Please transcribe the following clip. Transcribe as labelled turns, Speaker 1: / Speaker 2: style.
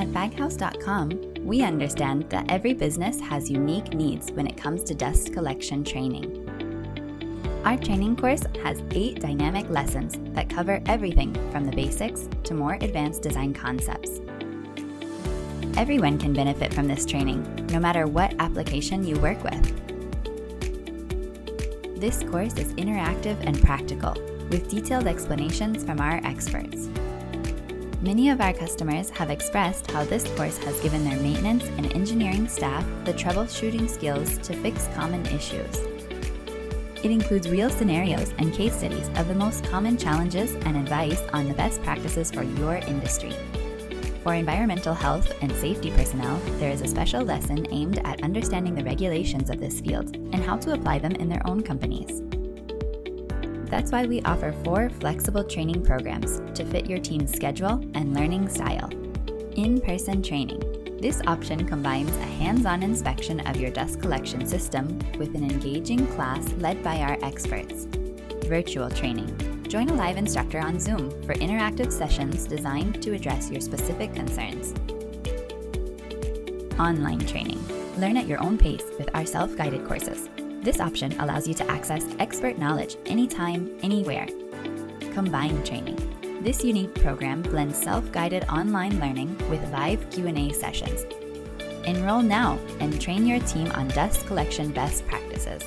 Speaker 1: At Baghouse.com, we understand that every business has unique needs when it comes to dust collection training. Our training course has 8 dynamic lessons that cover everything from the basics to more advanced design concepts. Everyone can benefit from this training, no matter what application you work with. This course is interactive and practical, with detailed explanations from our experts. Many of our customers have expressed how this course has given their maintenance and engineering staff the troubleshooting skills to fix common issues. It includes real scenarios and case studies of the most common challenges and advice on the best practices for your industry. For environmental health and safety personnel, there is a special lesson aimed at understanding the regulations of this field and how to apply them in their own companies. That's why we offer 4 flexible training programs to fit your team's schedule and learning style. In-person training. This option combines a hands-on inspection of your dust collection system with an engaging class led by our experts. Virtual training. Join a live instructor on Zoom for interactive sessions designed to address your specific concerns. Online training. Learn at your own pace with our self-guided courses. This option allows you to access expert knowledge anytime, anywhere. Combined training. This unique program blends self-guided online learning with live Q&A sessions. Enroll now and train your team on dust collection best practices.